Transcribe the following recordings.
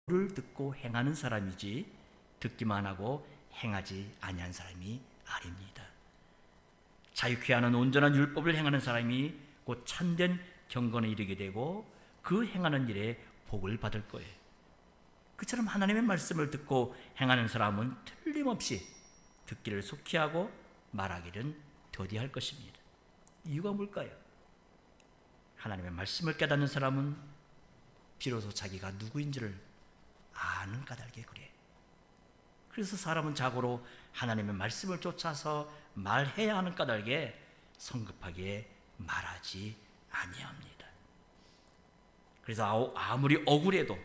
를 듣고 행하는 사람이지 듣기만 하고 행하지 아니한 사람이 아닙니다. 자유케 하는 온전한 율법을 행하는 사람이 곧 참된 경건에 이르게 되고 그 행하는 일에 복을 받을 거예요. 그처럼 하나님의 말씀을 듣고 행하는 사람은 틀림없이 듣기를 속히 하고 말하기는 더디할 것입니다. 이유가 뭘까요? 하나님의 말씀을 깨닫는 사람은 비로소 자기가 누구인지를 아는 까닭에 그래. 그래서 사람은 자고로 하나님의 말씀을 쫓아서 말해야 하는 까닭에 성급하게 말하지 아니합니다. 그래서 아무리 억울해도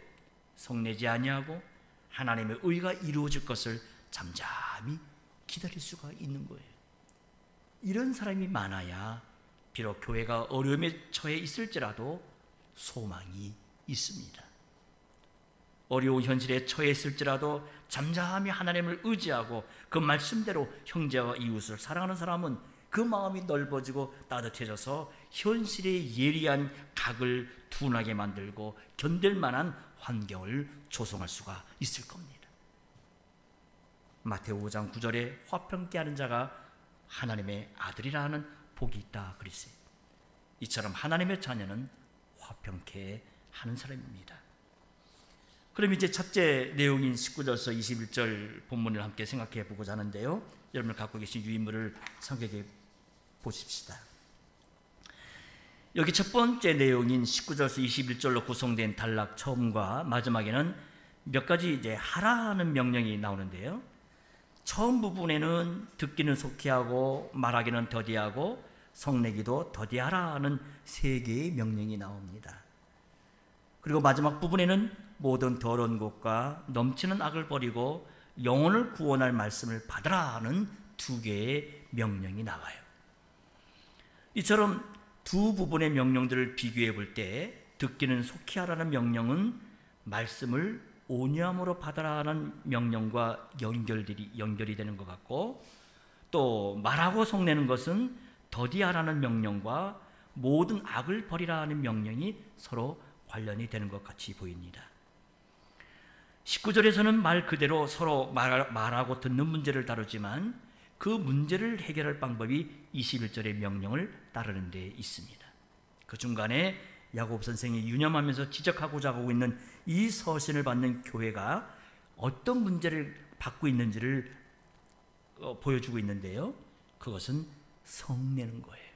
성내지 아니하고 하나님의 의가 이루어질 것을 잠잠히 기다릴 수가 있는 거예요. 이런 사람이 많아야 비록 교회가 어려움에 처해 있을지라도 소망이 있습니다. 어려운 현실에 처해 있을지라도 잠잠히 하나님을 의지하고 그 말씀대로 형제와 이웃을 사랑하는 사람은 그 마음이 넓어지고 따뜻해져서 현실의 예리한 각을 둔하게 만들고 견딜 만한 환경을 조성할 수가 있을 겁니다. 마태오 5장 9절에 화평케 하는 자가 하나님의 아들이라 하는 복이 있다 그랬어요. 이처럼 하나님의 자녀는 화평케 하는 사람입니다. 그럼 이제 첫째 내용인 19절서 21절 본문을 함께 생각해 보고자 하는데요. 여러분 갖고 계신 유인물을 성경에 보십시다. 여기 첫 번째 내용인 19절서 21절로 구성된 단락 처음과 마지막에는 몇 가지 이제 하라는 명령이 나오는데요. 처음 부분에는 듣기는 속히 하고 말하기는 더디하고 성내기도 더디하라는 세 개의 명령이 나옵니다. 그리고 마지막 부분에는 모든 더러운 것과 넘치는 악을 버리고 영혼을 구원할 말씀을 받으라 하는 두 개의 명령이 나와요. 이처럼 두 부분의 명령들을 비교해 볼 때 듣기는 속히 하라는 명령은 말씀을 온유함으로 받으라 하는 명령과 연결이 되는 것 같고, 또 말하고 성내는 것은 더디하라는 명령과 모든 악을 버리라 하는 명령이 서로 관련이 되는 것 같이 보입니다. 19절에서는 말 그대로 서로 말하고 듣는 문제를 다루지만 그 문제를 해결할 방법이 21절의 명령을 따르는 데 있습니다. 그 중간에 야고보 선생이 유념하면서 지적하고자 하고 있는 이 서신을 받는 교회가 어떤 문제를 받고 있는지를 보여주고 있는데요. 그것은 성내는 거예요.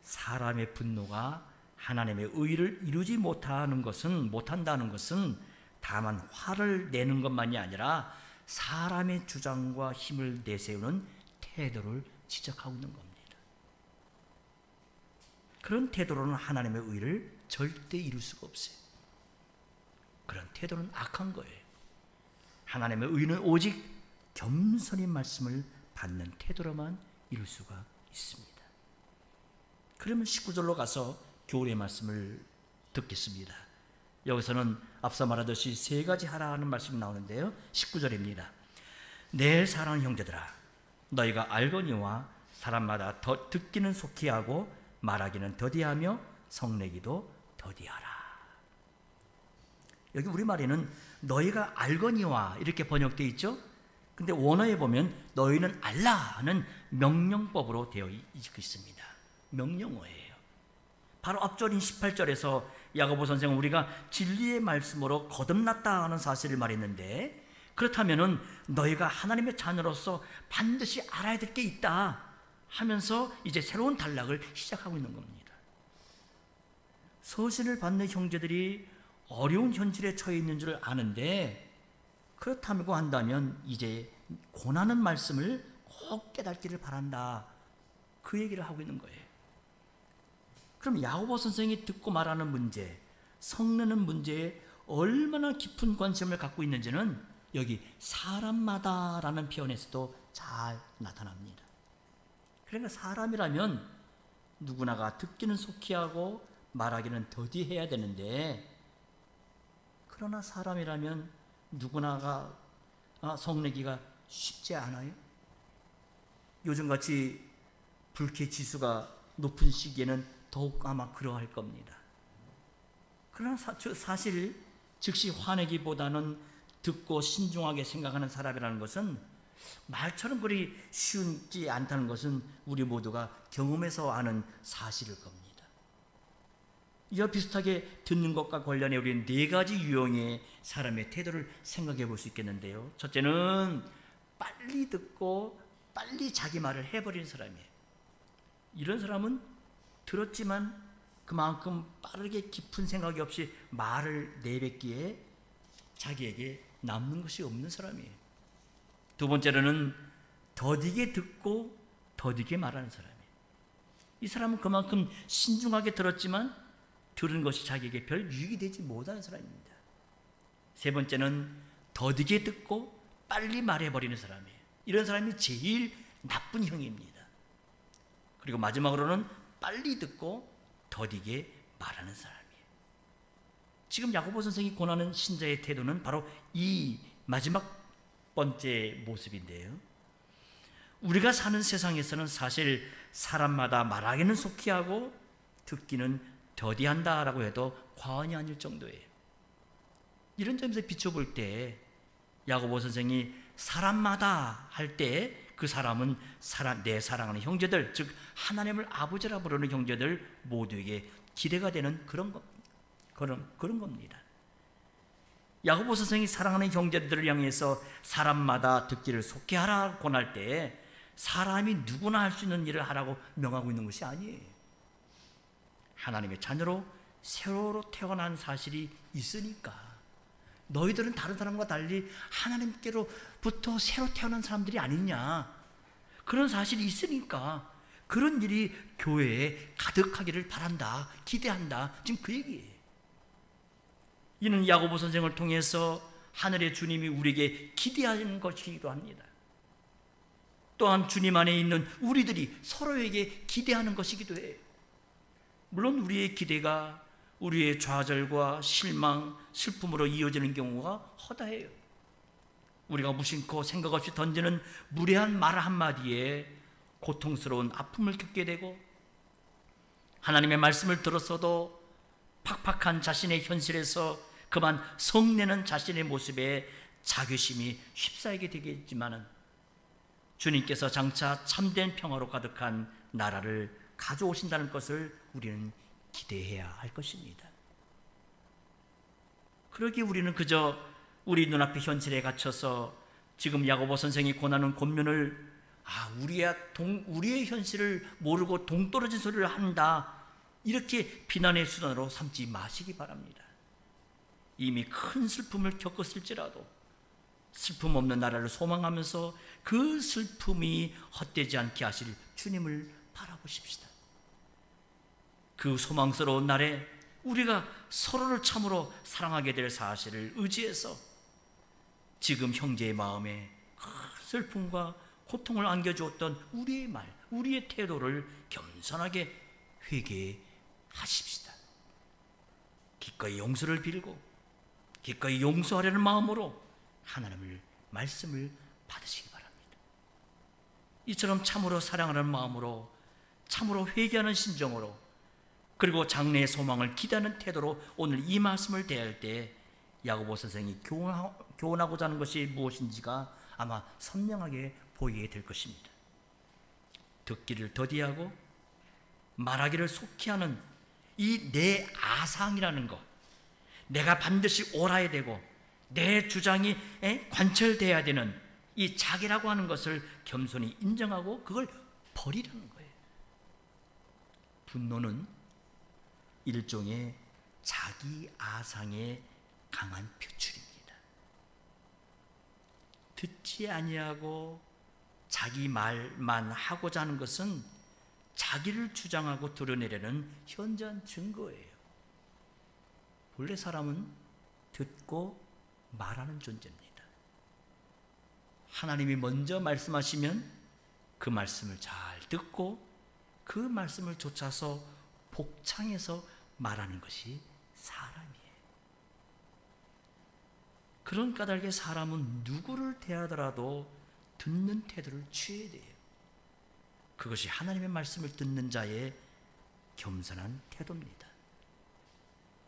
사람의 분노가 하나님의 의를 이루지 못한다는 것은 다만 화를 내는 것만이 아니라 사람의 주장과 힘을 내세우는 태도를 지적하고 있는 겁니다. 그런 태도로는 하나님의 의를 절대 이룰 수가 없어요. 그런 태도는 악한 거예요. 하나님의 의는 오직 겸손히 말씀을 받는 태도로만 이룰 수가 있습니다. 그러면 19절로 가서 교훈의 말씀을 듣겠습니다. 여기서는 앞서 말하듯이 세 가지 하라 하는 말씀이 나오는데요. 19절입니다. 내 사랑하는 형제들아, 너희가 알거니와 사람마다 듣기는 속히 하고 말하기는 더디하며 성내기도 더디하라. 여기 우리말에는 너희가 알거니와 이렇게 번역되어 있죠. 근데 원어에 보면 너희는 알라 하는 명령법으로 되어 있습니다. 명령어예요. 바로 앞절인 18절에서 야고보 선생은 우리가 진리의 말씀으로 거듭났다 하는 사실을 말했는데, 그렇다면은 너희가 하나님의 자녀로서 반드시 알아야 될 게 있다 하면서 이제 새로운 단락을 시작하고 있는 겁니다. 서신을 받는 형제들이 어려운 현실에 처해 있는 줄 아는데, 그렇다고 한다면 이제 권하는 말씀을 꼭 깨닫기를 바란다, 그 얘기를 하고 있는 거예요. 그럼 야고보 선생이 듣고 말하는 문제, 성내는 문제에 얼마나 깊은 관심을 갖고 있는지는 여기 사람마다라는 표현에서도 잘 나타납니다. 그러니까 사람이라면 누구나가 듣기는 속히 하고 말하기는 더디해야 되는데, 그러나 사람이라면 누구나가 성내기가 쉽지 않아요. 요즘같이 불쾌 지수가 높은 시기에는 더욱 아마 그러할 겁니다. 그러나 사실 즉시 화내기보다는 듣고 신중하게 생각하는 사람이라는 것은 말처럼 그리 쉬운지 않다는 것은 우리 모두가 경험해서 아는 사실일 겁니다. 이와 비슷하게 듣는 것과 관련해 우리는 네 가지 유형의 사람의 태도를 생각해 볼 수 있겠는데요. 첫째는 빨리 듣고 빨리 자기 말을 해버리는 사람이에요. 이런 사람은 들었지만 그만큼 빠르게 깊은 생각이 없이 말을 내뱉기에 자기에게 남는 것이 없는 사람이에요. 두 번째로는 더디게 듣고 더디게 말하는 사람이에요. 이 사람은 그만큼 신중하게 들었지만 들은 것이 자기에게 별 유익이 되지 못하는 사람입니다. 세 번째는 더디게 듣고 빨리 말해버리는 사람이에요. 이런 사람이 제일 나쁜 형입니다. 그리고 마지막으로는 빨리 듣고 더디게 말하는 사람이에요. 지금 야고보 선생이 권하는 신자의 태도는 바로 이 마지막 번째 모습인데요. 우리가 사는 세상에서는 사실 사람마다 말하기는 속히 하고 듣기는 더디한다라고 해도 과언이 아닐 정도예요. 이런 점에서 비춰볼 때 야고보 선생이 사람마다 할 때 그 사람은 내 사랑하는 형제들, 즉 하나님을 아버지라 부르는 형제들 모두에게 기대가 되는 그런 겁니다. 야고보 선생이 사랑하는 형제들을 향해서 사람마다 듣기를 속히 하라 권할 때 사람이 누구나 할 수 있는 일을 하라고 명하고 있는 것이 아니에요. 하나님의 자녀로 새로 태어난 사실이 있으니까 너희들은 다른 사람과 달리 하나님께로부터 새로 태어난 사람들이 아니냐, 그런 사실이 있으니까 그런 일이 교회에 가득하기를 바란다, 기대한다, 지금 그 얘기예요. 이는 야고보 선생을 통해서 하늘의 주님이 우리에게 기대하는 것이기도 합니다. 또한 주님 안에 있는 우리들이 서로에게 기대하는 것이기도 해요. 물론 우리의 기대가 우리의 좌절과 실망, 슬픔으로 이어지는 경우가 허다해요. 우리가 무심코 생각 없이 던지는 무례한 말 한마디에 고통스러운 아픔을 겪게 되고, 하나님의 말씀을 들었어도 팍팍한 자신의 현실에서 그만 성내는 자신의 모습에 자괴심이 휩싸이게 되겠지만은 주님께서 장차 참된 평화로 가득한 나라를 가져오신다는 것을 우리는 기대해야 할 것입니다. 그러기에 우리는 그저 우리 눈앞의 현실에 갇혀서 지금 야고보 선생이 권하는 권면을 우리의 현실을 모르고 동떨어진 소리를 한다, 이렇게 비난의 수단으로 삼지 마시기 바랍니다. 이미 큰 슬픔을 겪었을지라도 슬픔 없는 나라를 소망하면서 그 슬픔이 헛되지 않게 하실 주님을 바라보십시다. 그 소망스러운 날에 우리가 서로를 참으로 사랑하게 될 사실을 의지해서 지금 형제의 마음에 큰 슬픔과 고통을 안겨주었던 우리의 말, 우리의 태도를 겸손하게 회개하십시다. 기꺼이 용서를 빌고 기꺼이 용서하려는 마음으로 하나님의 말씀을 받으시기 바랍니다. 이처럼 참으로 사랑하는 마음으로, 참으로 회개하는 심정으로, 그리고 장래의 소망을 기대하는 태도로 오늘 이 말씀을 대할 때 야고보 선생이 교훈하고자 하는 것이 무엇인지가 아마 선명하게 보이게 될 것입니다. 듣기를 더디하고 말하기를 속히 하는 이 내 아상이라는 것, 내가 반드시 옳아야 되고 내 주장이 관철돼야 되는 이 자기라고 하는 것을 겸손히 인정하고 그걸 버리라는 거예요. 분노는 일종의 자기 아상의 강한 표출입니다. 듣지 아니하고 자기 말만 하고자 하는 것은 자기를 주장하고 드러내려는 현저한 증거예요. 본래 사람은 듣고 말하는 존재입니다. 하나님이 먼저 말씀하시면 그 말씀을 잘 듣고 그 말씀을 좇아서 복창해서 말하는 것이 사람이에요. 그런 까닭에 사람은 누구를 대하더라도 듣는 태도를 취해야 돼요. 그것이 하나님의 말씀을 듣는 자의 겸손한 태도입니다.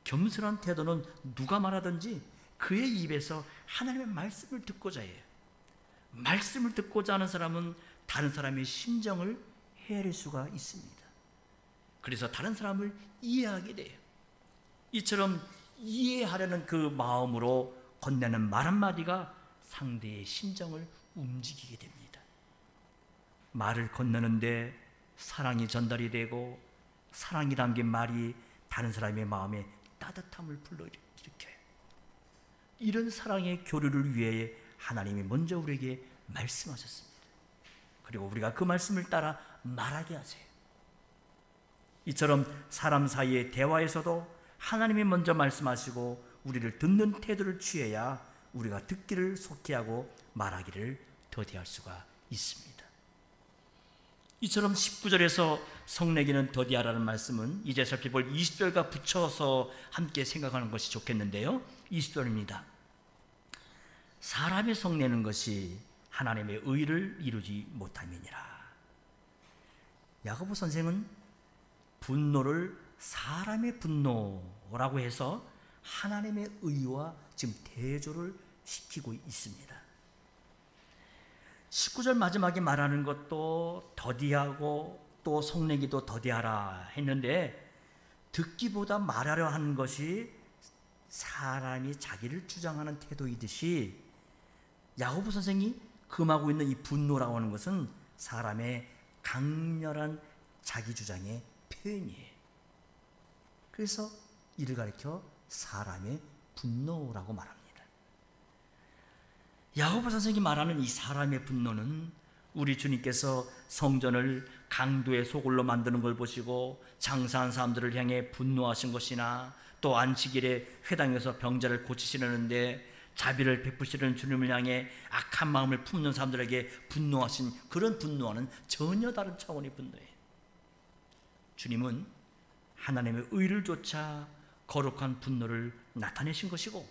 겸손한 태도는 누가 말하든지 그의 입에서 하나님의 말씀을 듣고자 해요. 말씀을 듣고자 하는 사람은 다른 사람의 심정을 헤아릴 수가 있습니다. 그래서 다른 사람을 이해하게 돼요. 이처럼 이해하려는 그 마음으로 건네는 말 한마디가 상대의 심정을 움직이게 됩니다. 말을 건너는데 사랑이 전달이 되고 사랑이 담긴 말이 다른 사람의 마음에 따뜻함을 불러일으켜요. 이런 사랑의 교류를 위해 하나님이 먼저 우리에게 말씀하셨습니다. 그리고 우리가 그 말씀을 따라 말하게 하세요. 이처럼 사람 사이의 대화에서도 하나님이 먼저 말씀하시고 우리를 듣는 태도를 취해야 우리가 듣기를 속히하고 말하기를 더디할 수가 있습니다. 이처럼 19절에서 성내기는 더디하라는 말씀은 이제 살펴볼 20절과 붙여서 함께 생각하는 것이 좋겠는데요. 20절입니다. 사람의 성내는 것이 하나님의 의를 이루지 못함이니라. 야고보 선생은 분노를 사람의 분노라고 해서 하나님의 의와 지금 대조를 시키고 있습니다. 19절 마지막에 말하는 것도 더디하고 또 성내기도 더디하라 했는데 듣기보다 말하려 하는 것이 사람이 자기를 주장하는 태도이듯이 야고보 선생이 금하고 있는 이 분노라고 하는 것은 사람의 강렬한 자기 주장의 표현이에요. 그래서 이를 가리켜 사람의 분노라고 말합니다. 야고보 선생이 말하는 이 사람의 분노는 우리 주님께서 성전을 강도의 소굴로 만드는 걸 보시고 장사한 사람들을 향해 분노하신 것이나 또 안식일에 회당에서 병자를 고치시려는데 자비를 베푸시는 주님을 향해 악한 마음을 품는 사람들에게 분노하신 그런 분노와는 전혀 다른 차원의 분노예요. 주님은 하나님의 의를 쫓아 거룩한 분노를 나타내신 것이고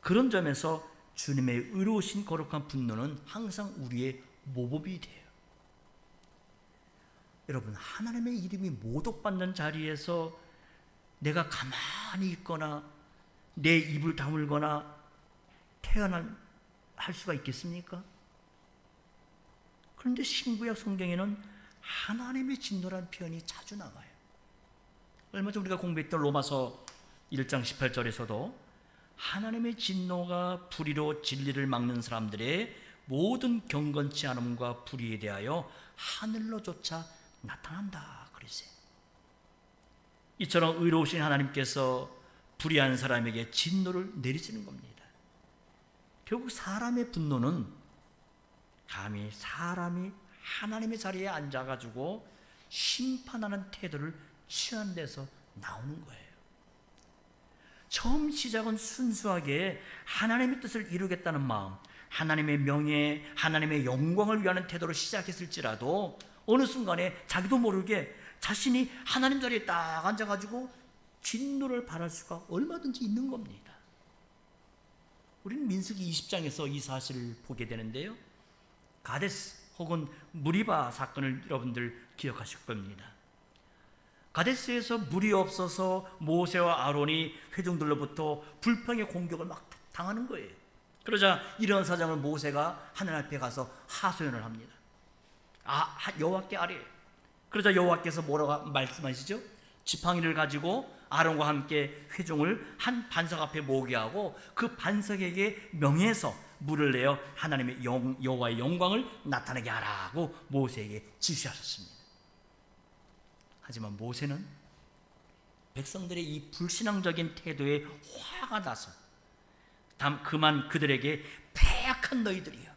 그런 점에서 주님의 의로우신 거룩한 분노는 항상 우리의 모범이 돼요. 여러분, 하나님의 이름이 모독받는 자리에서 내가 가만히 있거나 내 입을 다물거나 태어날 수가 있겠습니까? 그런데 신구약 성경에는 하나님의 진노라는 표현이 자주 나와요. 얼마 전 우리가 공부했던 로마서 1장 18절에서도 하나님의 진노가 불의로 진리를 막는 사람들의 모든 경건치 않음과 불의에 대하여 하늘로조차 나타난다 그랬어요. 이처럼 의로우신 하나님께서 불의한 사람에게 진노를 내리시는 겁니다. 결국 사람의 분노는 감히 사람이 하나님의 자리에 앉아가지고 심판하는 태도를 취한 데서 나오는 거예요. 처음 시작은 순수하게 하나님의 뜻을 이루겠다는 마음, 하나님의 명예, 하나님의 영광을 위하는 태도로 시작했을지라도 어느 순간에 자기도 모르게 자신이 하나님 자리에 딱 앉아가지고 진노를 바랄 수가 얼마든지 있는 겁니다. 우리는 민수기 20장에서 이 사실을 보게 되는데요. 가데스 혹은 무리바 사건을 여러분들 기억하실 겁니다. 가데스에서 물이 없어서 모세와 아론이 회중들로부터 불평의 공격을 막 당하는 거예요. 그러자 이런 사정을 모세가 하나님 앞에 가서 하소연을 합니다. 여호와께 아뢰. 그러자 여호와께서 뭐라고 말씀하시죠? 지팡이를 가지고 아론과 함께 회중을 한 반석 앞에 모게 하고 그 반석에게 명해서 물을 내어 하나님의 여호와의 영광을 나타내게 하라고 모세에게 지시하셨습니다. 하지만 모세는 백성들의 이 불신앙적인 태도에 화가 나서 그만 그들에게 패악한 너희들이여,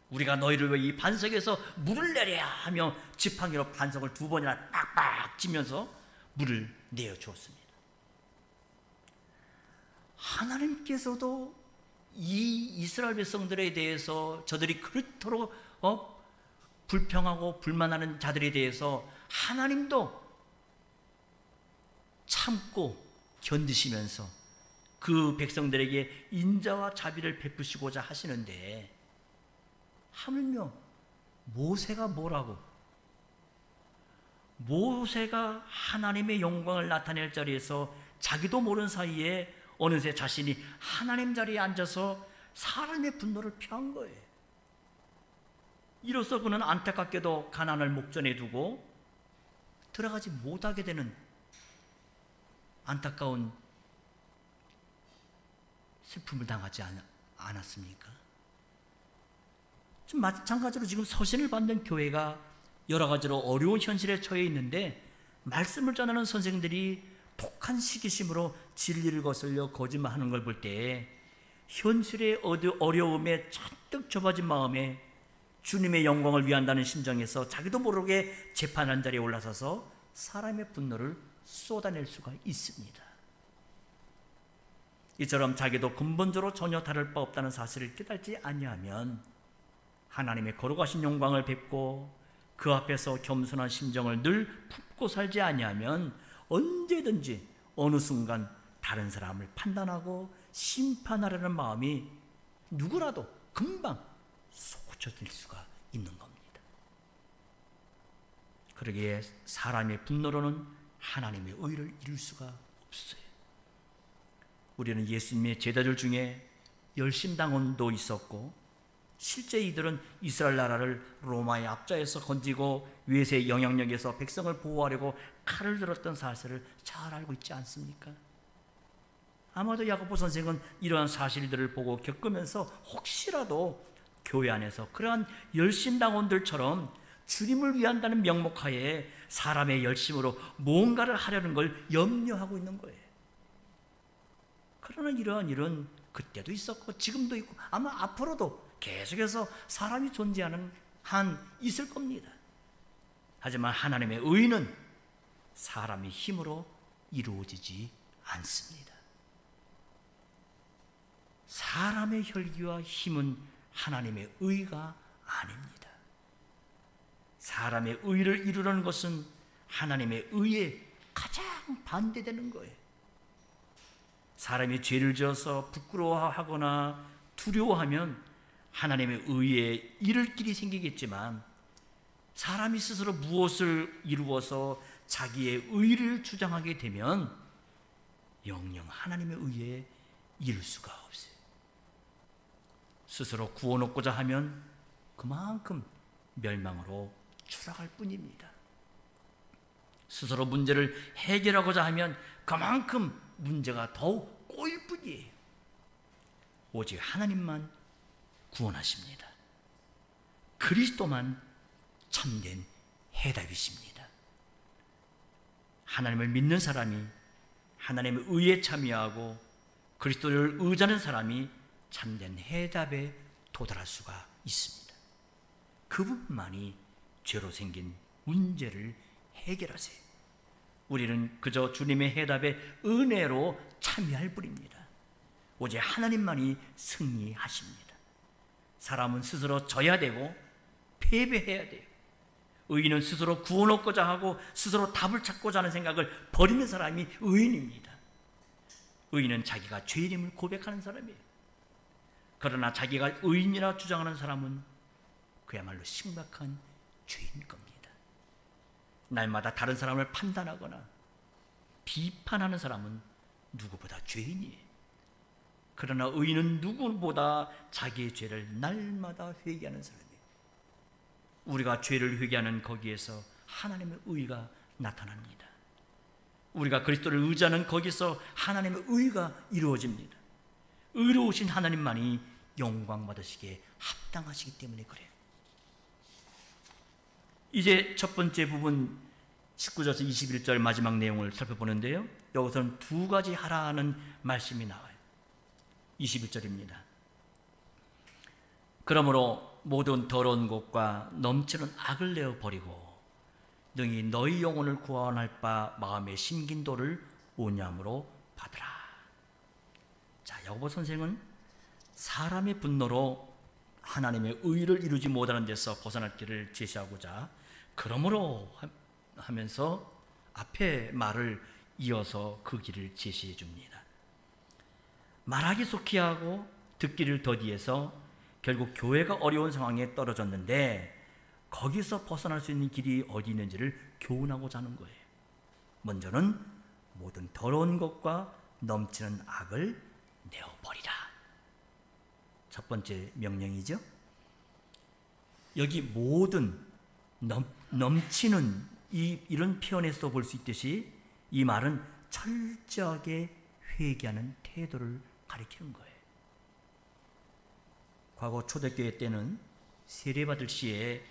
우리가 너희를 위해 이 반석에서 물을 내려야 하며 지팡이로 반석을 2번이나 빡빡 치면서 물을 내어주었습니다. 하나님께서도 이 이스라엘 백성들에 대해서 저들이 그렇도록 불평하고 불만하는 자들에 대해서 하나님도 참고 견디시면서 그 백성들에게 인자와 자비를 베푸시고자 하시는데 하물며 모세가 뭐라고? 모세가 하나님의 영광을 나타낼 자리에서 자기도 모르는 사이에 어느새 자신이 하나님 자리에 앉아서 사람의 분노를 표한 거예요. 이로써 그는 안타깝게도 가나안을 목전에 두고 들어가지 못하게 되는 안타까운 슬픔을 당하지 않았습니까? 좀 마찬가지로 지금 서신을 받는 교회가 여러 가지로 어려운 현실에 처해 있는데 말씀을 전하는 선생들이 독한 시기심으로 진리를 거슬려 거짓말하는 걸 볼 때 현실의 어려움에 잔뜩 좁아진 마음에 주님의 영광을 위한다는 심정에서 자기도 모르게 재판한 자리에 올라서서 사람의 분노를 쏟아낼 수가 있습니다. 이처럼 자기도 근본적으로 전혀 다를 바 없다는 사실을 깨닫지 아니하면 하나님의 거룩하신 영광을 뵙고 그 앞에서 겸손한 심정을 늘 품고 살지 아니하면 언제든지 어느 순간 다른 사람을 판단하고 심판하려는 마음이 누구라도 금방 솟구쳐질 수가 있는 겁니다. 그러기에 사람의 분노로는 하나님의 의를 이룰 수가 없어요. 우리는 예수님의 제자들 중에 열심당원도 있었고 실제 이들은 이스라엘 나라를 로마의 압좌에서 건지고 외세의 영향력에서 백성을 보호하려고 칼을 들었던 사실을 잘 알고 있지 않습니까? 아마도 야고보 선생은 이러한 사실들을 보고 겪으면서 혹시라도 교회 안에서 그러한 열심당원들처럼 주님을 위한다는 명목하에 사람의 열심으로 뭔가를 하려는 걸 염려하고 있는 거예요. 그러나 이러한 일은 그때도 있었고 지금도 있고 아마 앞으로도 계속해서 사람이 존재하는 한 있을 겁니다. 하지만 하나님의 의는 사람의 힘으로 이루어지지 않습니다. 사람의 혈기와 힘은 하나님의 의가 아닙니다. 사람의 의를 이루려는 것은 하나님의 의에 가장 반대되는 거예요. 사람이 죄를 지어서 부끄러워하거나 두려워하면 하나님의 의에 이를 길이 생기겠지만 사람이 스스로 무엇을 이루어서 자기의 의를 주장하게 되면 영영 하나님의 의에 이룰 수가 없어요. 스스로 구원 얻고자 하면 그만큼 멸망으로 추락할 뿐입니다. 스스로 문제를 해결하고자 하면 그만큼 문제가 더욱 꼬일 뿐이에요. 오직 하나님만 구원하십니다. 그리스도만 참된 해답이십니다. 하나님을 믿는 사람이 하나님의 의에 참여하고 그리스도를 의지하는 사람이 참된 해답에 도달할 수가 있습니다. 그분만이 죄로 생긴 문제를 해결하세요. 우리는 그저 주님의 해답에 은혜로 참여할 뿐입니다. 오직 하나님만이 승리하십니다. 사람은 스스로 져야 되고 패배해야 돼요. 의인은 스스로 구원 얻고자 하고 스스로 답을 찾고자 하는 생각을 버리는 사람이 의인입니다. 의인은 자기가 죄인임을 고백하는 사람이에요. 그러나 자기가 의인이라 주장하는 사람은 그야말로 심각한 죄인 겁니다. 날마다 다른 사람을 판단하거나 비판하는 사람은 누구보다 죄인이에요. 그러나 의인은 누구보다 자기의 죄를 날마다 회개하는 사람이에요. 우리가 죄를 회개하는 거기에서 하나님의 의가 나타납니다. 우리가 그리스도를 의지하는 거기서 하나님의 의가 이루어집니다. 의로우신 하나님만이 영광 받으시기에 합당하시기 때문에 그래요. 이제 첫 번째 부분 19절에서 21절 마지막 내용을 살펴보는데요. 여기서는 두 가지 하라는 말씀이 나와요. 21절입니다. 그러므로 모든 더러운 것과 넘치는 악을 내어 버리고 능히 너희 영혼을 구원할 바 마음에 심긴 도를 온유함으로 받으라. 자, 야고보 선생은 사람의 분노로 하나님의 의를 이루지 못하는 데서 벗어날 길을 제시하고자 그러므로 하면서 앞에 말을 이어서 그 길을 제시해 줍니다. 말하기 속히하고 듣기를 더디해서 결국 교회가 어려운 상황에 떨어졌는데 거기서 벗어날 수 있는 길이 어디 있는지를 교훈하고자 하는 거예요. 먼저는 모든 더러운 것과 넘치는 악을 내어버리라. 첫 번째 명령이죠. 여기 모든 넘치는 이런 표현에서도 볼 수 있듯이 이 말은 철저하게 회개하는 태도를 가리키는 거예요. 과거 초대교회 때는 세례받을 시에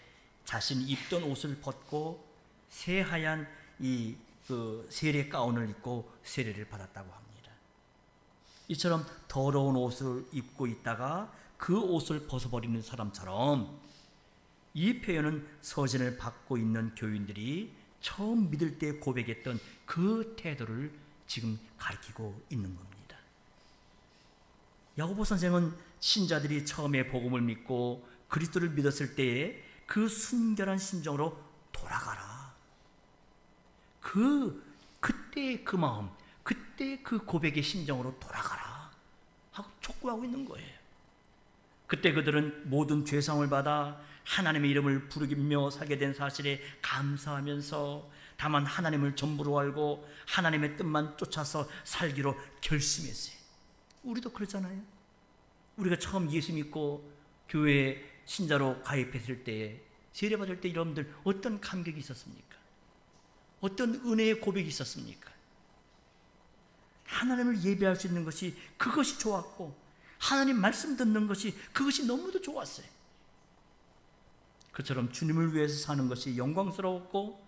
자신이 입던 옷을 벗고 새하얀 세례 가운을 입고 세례를 받았다고 합니다. 이처럼 더러운 옷을 입고 있다가 그 옷을 벗어버리는 사람처럼 이 표현은 서신을 받고 있는 교인들이 처음 믿을 때 고백했던 그 태도를 지금 가리키고 있는 겁니다. 야고보 선생은 신자들이 처음에 복음을 믿고 그리스도를 믿었을 때에 그 순결한 심정으로 돌아가라. 그때 그 마음, 그때 그 고백의 심정으로 돌아가라 하고 촉구하고 있는 거예요. 그때 그들은 모든 죄사함을 받아 하나님의 이름을 부르기며 살게 된 사실에 감사하면서 다만 하나님을 전부로 알고 하나님의 뜻만 쫓아서 살기로 결심했어요. 우리도 그러잖아요. 우리가 처음 예수 믿고 교회에 신자로 가입했을 때, 세례받을 때 여러분들 어떤 감격이 있었습니까? 어떤 은혜의 고백이 있었습니까? 하나님을 예배할 수 있는 것이 그것이 좋았고 하나님 말씀 듣는 것이 그것이 너무도 좋았어요. 그처럼 주님을 위해서 사는 것이 영광스러웠고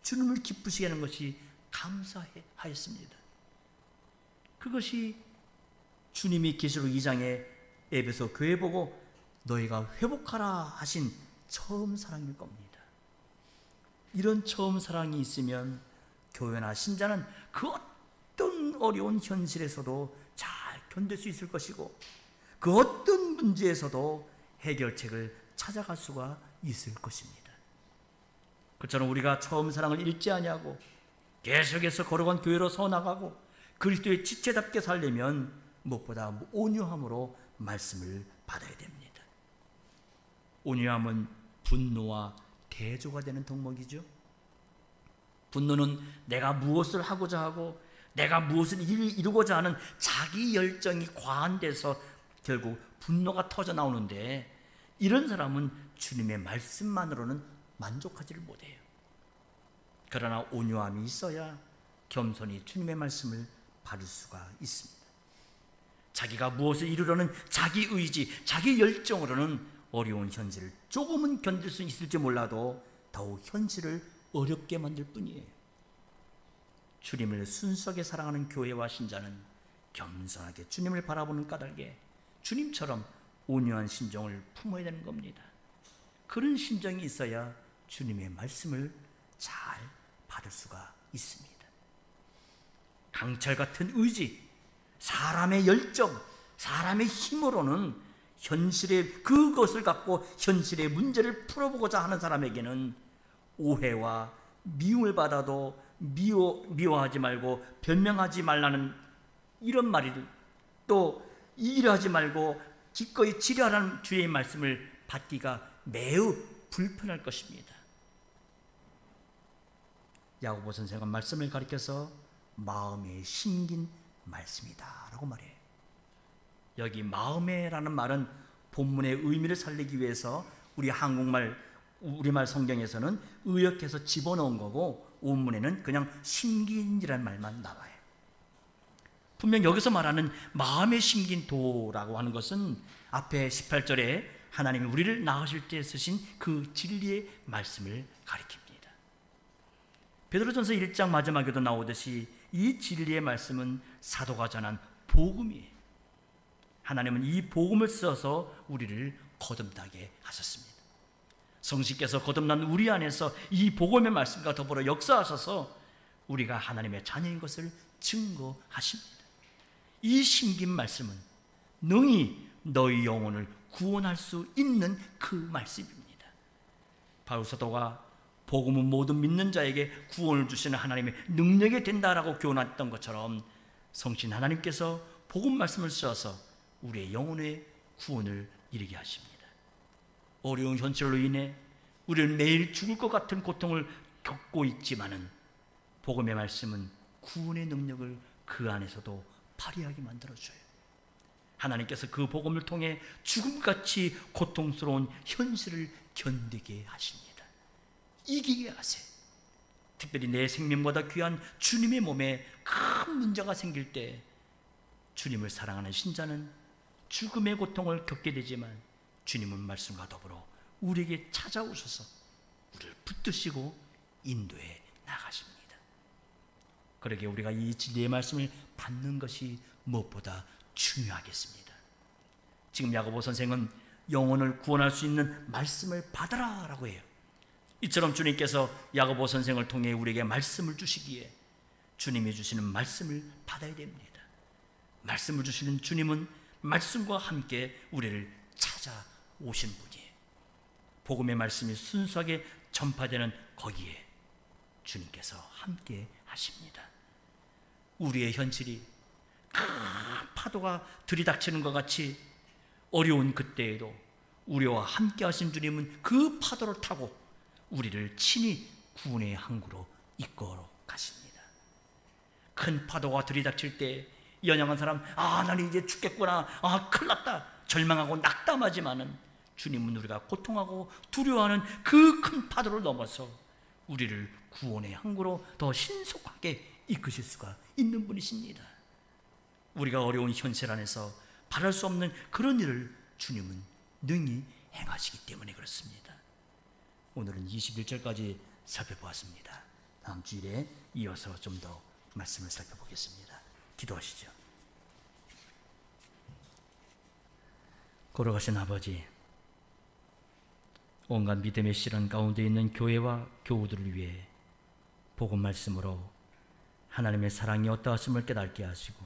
주님을 기쁘시게 하는 것이 감사하였습니다. 그것이 주님이 계시록 2장에 에베소 교회 보고 너희가 회복하라 하신 처음 사랑일 겁니다. 이런 처음 사랑이 있으면 교회나 신자는 그 어떤 어려운 현실에서도 잘 견딜 수 있을 것이고 그 어떤 문제에서도 해결책을 찾아갈 수가 있을 것입니다. 그처럼 우리가 처음 사랑을 잃지 아니하고 계속해서 걸어간 교회로 서나가고 그리스도의 지체답게 살려면 무엇보다 온유함으로 말씀을 받아야 됩니다. 온유함은 분노와 대조가 되는 덕목이죠. 분노는 내가 무엇을 하고자 하고 내가 무엇을 이루고자 하는 자기 열정이 과한 데서 결국 분노가 터져 나오는데 이런 사람은 주님의 말씀만으로는 만족하지를 못해요. 그러나 온유함이 있어야 겸손히 주님의 말씀을 받을 수가 있습니다. 자기가 무엇을 이루려는 자기 의지, 자기 열정으로는 어려운 현실을 조금은 견딜 수 있을지 몰라도 더욱 현실을 어렵게 만들 뿐이에요. 주님을 순수하게 사랑하는 교회와 신자는 겸손하게 주님을 바라보는 까닭에 주님처럼 온유한 심정을 품어야 되는 겁니다. 그런 심정이 있어야 주님의 말씀을 잘 받을 수가 있습니다. 강철 같은 의지, 사람의 열정, 사람의 힘으로는 현실의 그것을 갖고 현실의 문제를 풀어보고자 하는 사람에게는 오해와 미움을 받아도 미워하지 말고 변명하지 말라는 이런 말을 또 일하지 말고 기꺼이 치료하라는 주의 말씀을 받기가 매우 불편할 것입니다. 야고보 선생은 말씀을 가리켜서 마음에 심긴 말씀이다 라고 말해요. 여기 마음에라는 말은 본문의 의미를 살리기 위해서 우리말 성경에서는 의역해서 집어넣은 거고 원문에는 그냥 심긴이라는 말만 나와요. 분명 여기서 말하는 마음에 심긴 도라고 하는 것은 앞에 18절에 하나님이 우리를 낳으실 때 쓰신 그 진리의 말씀을 가리킵니다. 베드로전서 1장 마지막에도 나오듯이 이 진리의 말씀은 사도가 전한 복음이에요. 하나님은 이 복음을 써서 우리를 거듭나게 하셨습니다. 성신께서 거듭난 우리 안에서 이 복음의 말씀과 더불어 역사하셔서 우리가 하나님의 자녀인 것을 증거하십니다. 이 심긴 말씀은 능히 너희 영혼을 구원할 수 있는 그 말씀입니다. 바울 사도가 복음은 모든 믿는 자에게 구원을 주시는 하나님의 능력이 된다라고 교훈했던 것처럼 성신 하나님께서 복음 말씀을 써서 우리의 영혼의 구원을 이루게 하십니다. 어려운 현실로 인해 우리는 매일 죽을 것 같은 고통을 겪고 있지만은 복음의 말씀은 구원의 능력을 그 안에서도 발휘하게 만들어줘요. 하나님께서 그 복음을 통해 죽음같이 고통스러운 현실을 견디게 하십니다. 이기게 하세요. 특별히 내 생명보다 귀한 주님의 몸에 큰 문제가 생길 때 주님을 사랑하는 신자는 죽음의 고통을 겪게 되지만 주님은 말씀과 더불어 우리에게 찾아오셔서 우리를 붙드시고 인도해 나가십니다. 그러게 우리가 이 진리의 말씀을 받는 것이 무엇보다 중요하겠습니다. 지금 야고보 선생은 영혼을 구원할 수 있는 말씀을 받아라 라고 해요. 이처럼 주님께서 야고보 선생을 통해 우리에게 말씀을 주시기에 주님이 주시는 말씀을 받아야 됩니다. 말씀을 주시는 주님은 말씀과 함께 우리를 찾아오신 분이에요. 복음의 말씀이 순수하게 전파되는 거기에 주님께서 함께 하십니다. 우리의 현실이 큰 파도가 들이닥치는 것 같이 어려운 그때에도 우리와 함께 하신 주님은 그 파도를 타고 우리를 친히 구원의 항구로 이끌어 가십니다. 큰 파도가 들이닥칠 때 연약한 사람, 나는 이제 죽겠구나, 큰일 났다 절망하고 낙담하지만은 주님은 우리가 고통하고 두려워하는 그 큰 파도를 넘어서 우리를 구원의 항구로 더 신속하게 이끄실 수가 있는 분이십니다. 우리가 어려운 현실 안에서 바랄 수 없는 그런 일을 주님은 능히 행하시기 때문에 그렇습니다. 오늘은 21절까지 살펴보았습니다. 다음 주일에 이어서 좀 더 말씀을 살펴보겠습니다. 기도하시죠. 걸어가신 아버지, 온갖 믿음의 실현 가운데 있는 교회와 교우들을 위해 복음 말씀으로 하나님의 사랑이 어떠하심을 깨닫게 하시고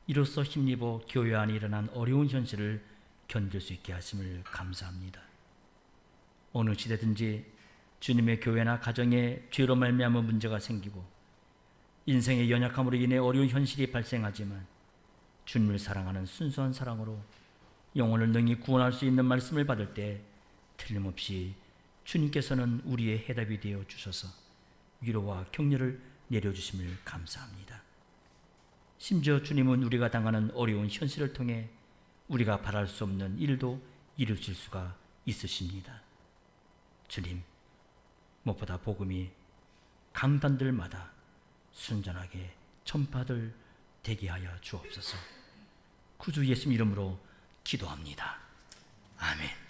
이로써 힘입어 교회 안에 일어난 어려운 현실을 견딜 수 있게 하심을 감사합니다. 어느 시대든지 주님의 교회나 가정에 죄로 말미암은 문제가 생기고 인생의 연약함으로 인해 어려운 현실이 발생하지만 주님을 사랑하는 순수한 사랑으로 영혼을 능히 구원할 수 있는 말씀을 받을 때 틀림없이 주님께서는 우리의 해답이 되어 주셔서 위로와 격려를 내려주심을 감사합니다. 심지어 주님은 우리가 당하는 어려운 현실을 통해 우리가 바랄 수 없는 일도 이루실 수가 있으십니다. 주님, 무엇보다 복음이 강단들마다 순전하게 전파들 되게 하여 주옵소서. 구주 예수 이름으로 기도합니다. 아멘.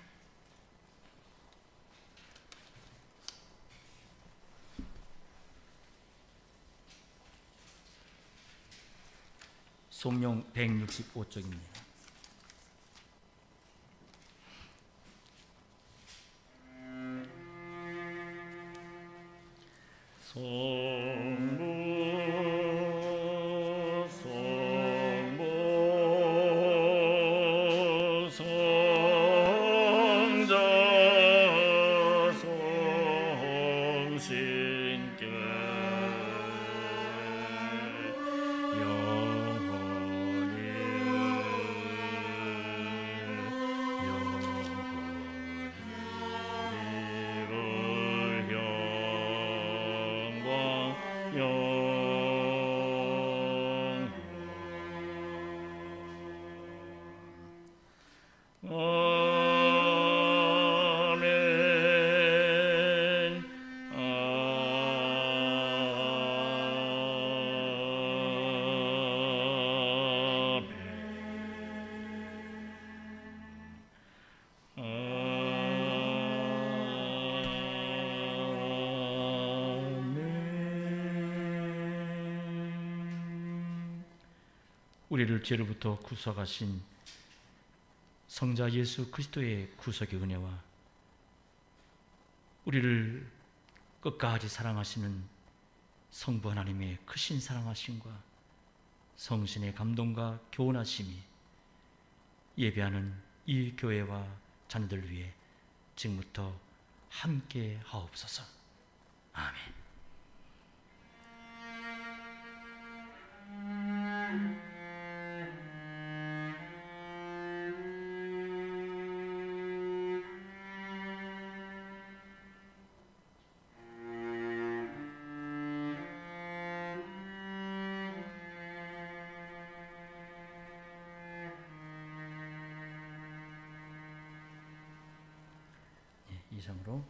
성령 165쪽입니다. 우리를 죄로부터 구속하신 성자 예수 그리스도의 구속의 은혜와 우리를 끝까지 사랑하시는 성부 하나님의 크신 사랑하심과 성신의 감동과 교훈하심이 예배하는 이 교회와 자녀들 위해 지금부터 함께 하옵소서. 아멘. 이상으로